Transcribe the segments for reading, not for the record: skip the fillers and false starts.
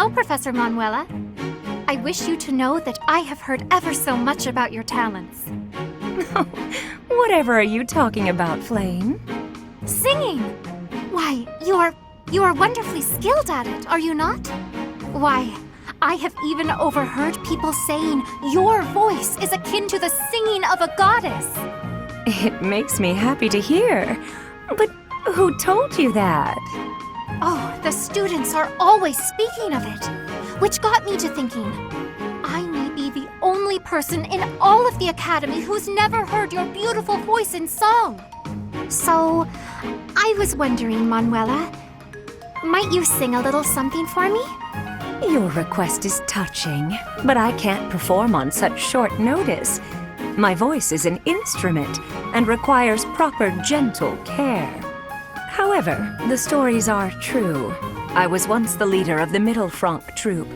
Hello, Professor Manuela. I wish you to know that I have heard ever so much about your talents. Whatever are you talking about, Flayn? Singing! Why, you are wonderfully skilled at it, are you not? Why, I have even overheard people saying your voice is akin to the singing of a goddess. It makes me happy to hear. But who told you that? Oh, the students are always speaking of it, which got me to thinking, I may be the only person in all of the Academy who's never heard your beautiful voice in song. So, I was wondering, Manuela, might you sing a little something for me? Your request is touching, but I can't perform on such short notice. My voice is an instrument and requires proper gentle care. However, the stories are true. I was once the leader of the Middle Franc troupe,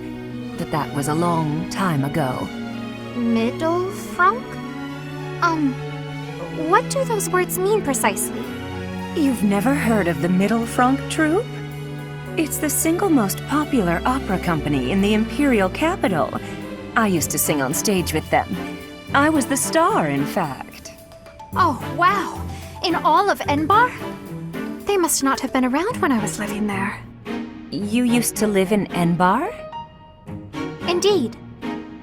but that was a long time ago. Middle Franc? What do those words mean precisely? You've never heard of the Middle Franc troupe? It's the single most popular opera company in the imperial capital. I used to sing on stage with them. I was the star, in fact. Oh, wow. In all of Enbar? They must not have been around when I was living there. You used to live in Enbar? Indeed.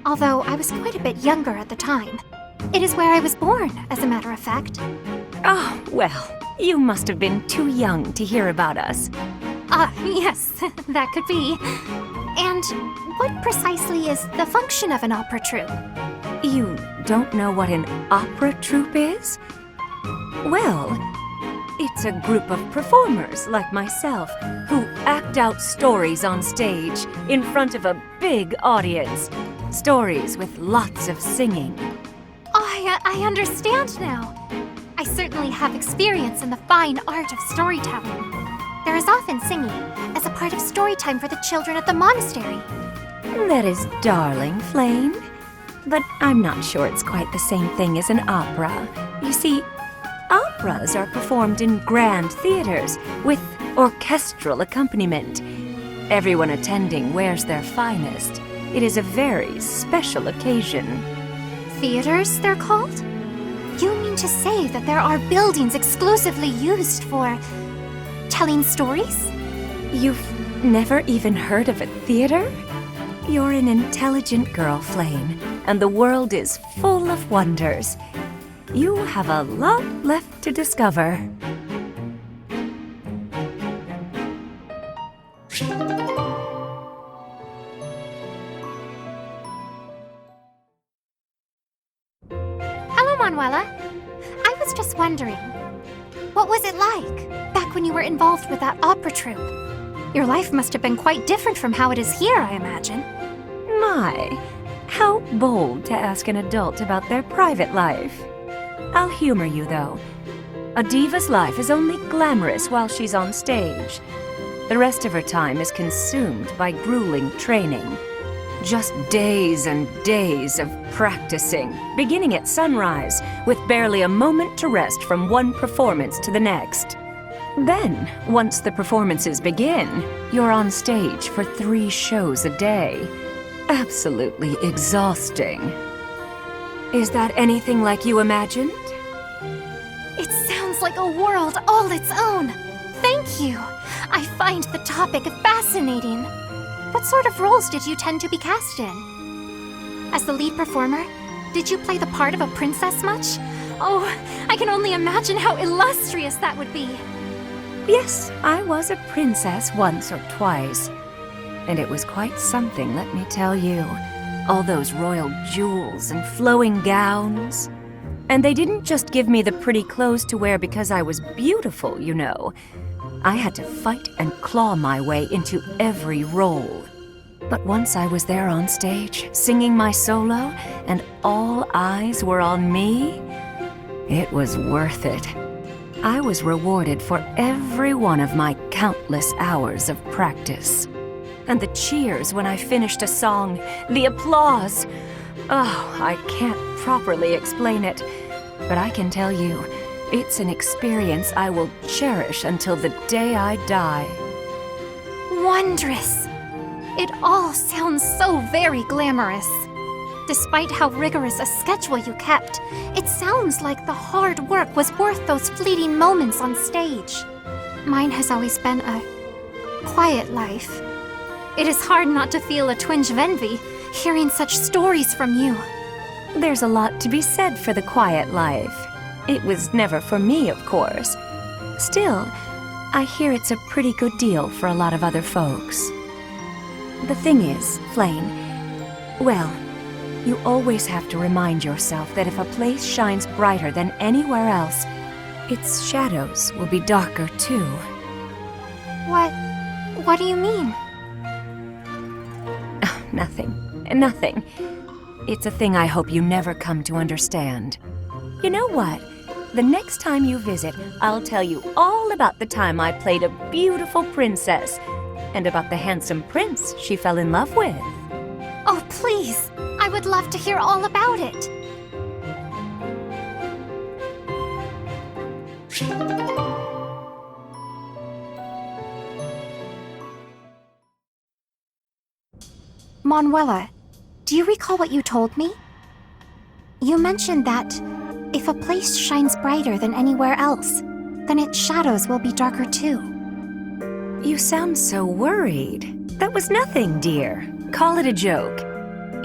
Although I was quite a bit younger at the time. It is where I was born, as a matter of fact. Oh, well, you must have been too young to hear about us. Yes, that could be. And what precisely is the function of an opera troupe? You don't know what an opera troupe is? Well, it's a group of performers like myself who act out stories on stage in front of a big audience. Stories with lots of singing. I understand now. I certainly have experience in the fine art of storytelling. There is often singing as a part of story time for the children at the monastery. That is darling, Flayn. But I'm not sure it's quite the same thing as an opera. You see, operas are performed in grand theaters with orchestral accompaniment. Everyone attending wears their finest. It is a very special occasion. Theaters, they're called? You mean to say that there are buildings exclusively used for telling stories? You've never even heard of a theater? You're an intelligent girl, Flayn, and the world is full of wonders. You have a lot left to discover. Hello, Manuela. I was just wondering, what was it like back when you were involved with that opera troupe? Your life must have been quite different from how it is here, I imagine. My, how bold to ask an adult about their private life. I'll humor you, though. A diva's life is only glamorous while she's on stage. The rest of her time is consumed by grueling training. Just days and days of practicing, beginning at sunrise, with barely a moment to rest from one performance to the next. Then, once the performances begin, you're on stage for 3 shows a day. Absolutely exhausting. Is that anything like you imagined? It sounds like a world all its own. Thank you. I find the topic fascinating. What sort of roles did you tend to be cast in? As the lead performer, did you play the part of a princess much? Oh, I can only imagine how illustrious that would be. Yes, I was a princess once or twice. And it was quite something, let me tell you. All those royal jewels and flowing gowns. And they didn't just give me the pretty clothes to wear because I was beautiful, you know. I had to fight and claw my way into every role. But once I was there on stage, singing my solo, and all eyes were on me, it was worth it. I was rewarded for every one of my countless hours of practice. And the cheers when I finished a song, the applause. Oh, I can't properly explain it, but I can tell you, it's an experience I will cherish until the day I die. Wondrous. It all sounds so very glamorous. Despite how rigorous a schedule you kept, it sounds like the hard work was worth those fleeting moments on stage. Mine has always been a quiet life. It is hard not to feel a twinge of envy hearing such stories from you. There's a lot to be said for the quiet life. It was never for me, of course. Still, I hear it's a pretty good deal for a lot of other folks. The thing is, Flayn, well, you always have to remind yourself that if a place shines brighter than anywhere else, its shadows will be darker too. What do you mean? Nothing. It's a thing I hope you never come to understand. You know what? The next time you visit, I'll tell you all about the time I played a beautiful princess, and about the handsome prince she fell in love with. Oh, please! I would love to hear all about it! Manuela, do you recall what you told me? You mentioned that if a place shines brighter than anywhere else, then its shadows will be darker too. You sound so worried. That was nothing, dear. Call it a joke.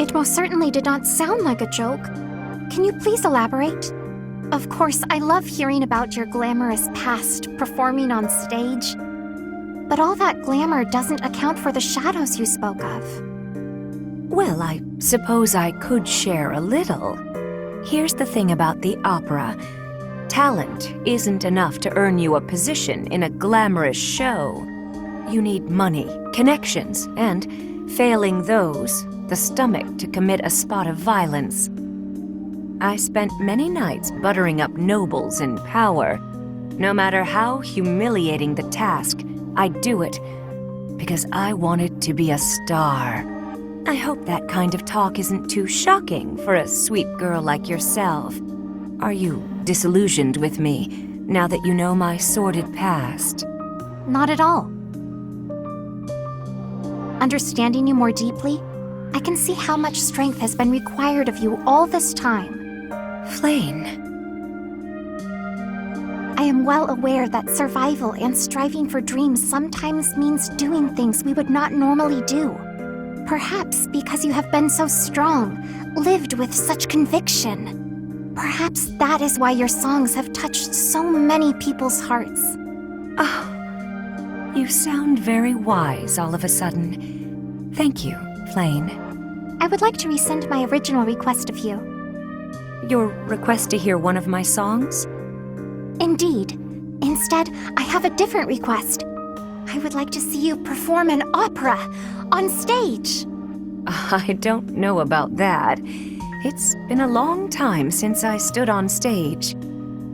It most certainly did not sound like a joke. Can you please elaborate? Of course, I love hearing about your glamorous past performing on stage. But all that glamour doesn't account for the shadows you spoke of. Well, I suppose I could share a little. Here's the thing about the opera. Talent isn't enough to earn you a position in a glamorous show. You need money, connections, and, failing those, the stomach to commit a spot of violence. I spent many nights buttering up nobles in power. No matter how humiliating the task, I'd do it, because I wanted to be a star. I hope that kind of talk isn't too shocking for a sweet girl like yourself. Are you disillusioned with me, now that you know my sordid past? Not at all. Understanding you more deeply, I can see how much strength has been required of you all this time. Flayn. I am well aware that survival and striving for dreams sometimes means doing things we would not normally do. Perhaps because you have been so strong, lived with such conviction. Perhaps that is why your songs have touched so many people's hearts. Oh, you sound very wise all of a sudden. Thank you, Flayn. I would like to rescind my original request of you. Your request to hear one of my songs? Indeed. Instead, I have a different request. I would like to see you perform an opera on stage. I don't know about that. It's been a long time since I stood on stage.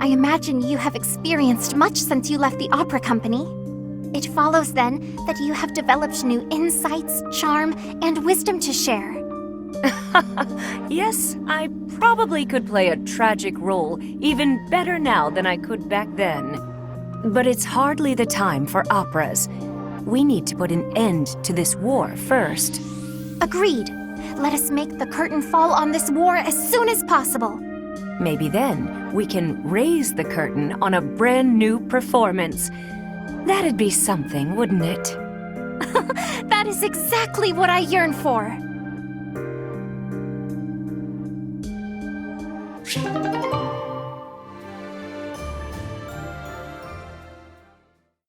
I imagine you have experienced much since you left the opera company. It follows then that you have developed new insights, charm, and wisdom to share. Yes, I probably could play a tragic role even better now than I could back then. But it's hardly the time for operas. We need to put an end to this war first. Agreed. Let us make the curtain fall on this war as soon as possible. Maybe then we can raise the curtain on a brand new performance. That'd be something, wouldn't it? That is exactly what I yearn for.